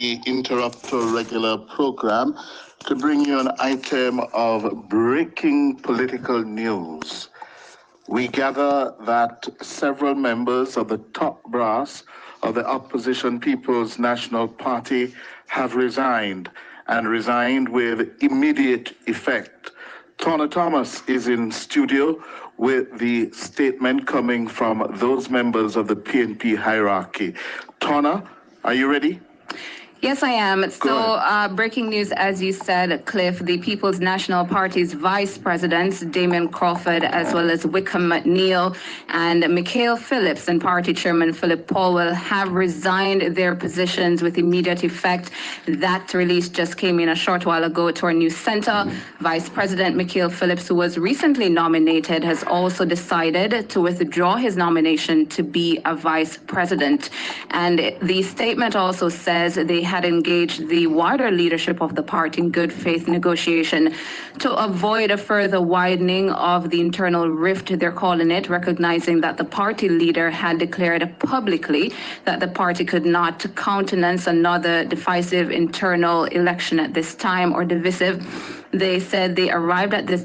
interrupt our regular program to bring you an item of breaking political news. We gather that several members of the top brass of the opposition People's National Party have resigned, and resigned with immediate effect. Tonna Thomas is in studio with the statement coming from those members of the PNP hierarchy. Tonna, are you ready? Yes, I am. So, breaking news, as you said, Cliff, the People's National Party's vice presidents, Damion Crawford, as well as Wykeham, McNeill, and Mikael, Phillips, and party chairman Philip Paulwell have resigned their positions with immediate effect. That release just came in a short while ago to our news center. Vice President Mikael Phillips, who was recently nominated, has also decided to withdraw his nomination to be a vice president. And the statement also says they had engaged the wider leadership of the party in good faith negotiation to avoid a further widening of the internal rift, they're calling it, recognizing that the party leader had declared publicly that the party could not countenance another divisive internal election at this time, or divisive. They said they arrived at this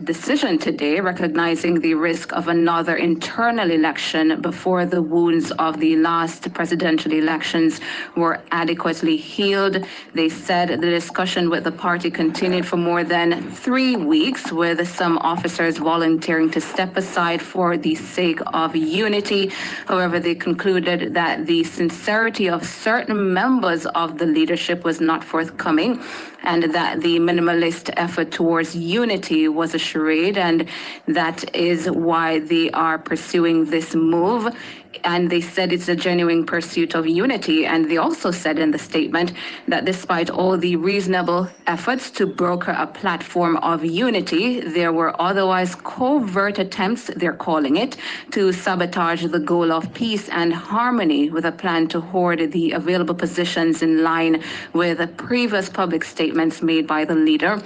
decision today, recognizing the risk of another internal election before the wounds of the last presidential elections were adequately healed. They said the discussion with the party continued for more than 3 weeks, with some officers volunteering to step aside for the sake of unity. However, they concluded that the sincerity of certain members of the leadership was not forthcoming, and that the minimalist effort towards unity was a charade, and that is why they are pursuing this move. And they said it's a genuine pursuit of unity. And they also said in the statement that despite all the reasonable efforts to broker a platform of unity, there were otherwise covert attempts, they're calling it, to sabotage the goal of peace and harmony, with a plan to hoard the available positions in line with previous public statements made by the leader,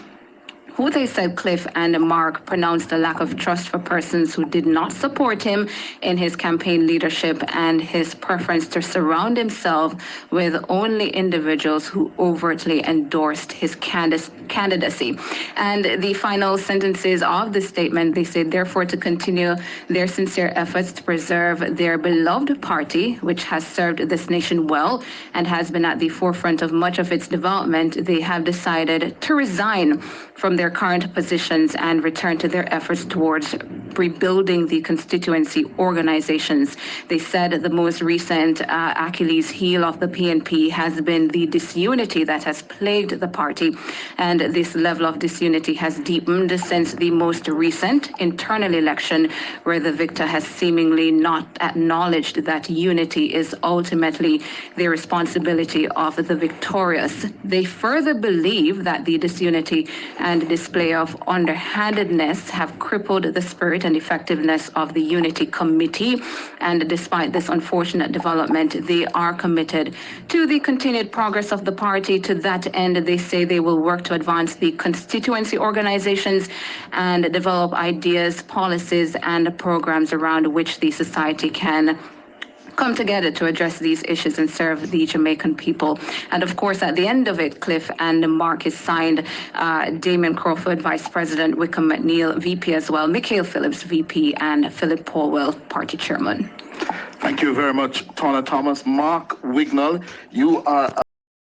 who they said, Cliff and Mark, pronounced a lack of trust for persons who did not support him in his campaign leadership, and his preference to surround himself with only individuals who overtly endorsed his candidacy. And the final sentences of the statement, they said, therefore, to continue their sincere efforts to preserve their beloved party, which has served this nation well and has been at the forefront of much of its development, they have decided to resign from their current positions and return to their efforts towards rebuilding the constituency organizations. They said the most recent Achilles heel of the PNP has been the disunity that has plagued the party, and this level of disunity has deepened since the most recent internal election, where the victor has seemingly not acknowledged that unity is ultimately the responsibility of the victorious. They further believe that the disunity and display of underhandedness have crippled the spirit and effectiveness of the Unity Committee. And despite this unfortunate development, they are committed to the continued progress of the party. To that end, they say they will work to advance the constituency organizations and develop ideas, policies, and programs around which the society can come together to address these issues and serve the Jamaican people. And of course, at the end of it, Cliff and Mark is signed Damion Crawford, Vice President, Wykeham, McNeill, VP as well, Mikael Phillips, VP, and Philip Paulwell, Party Chairman. Thank you very much, Tonna Thomas. Mark Wignall, you are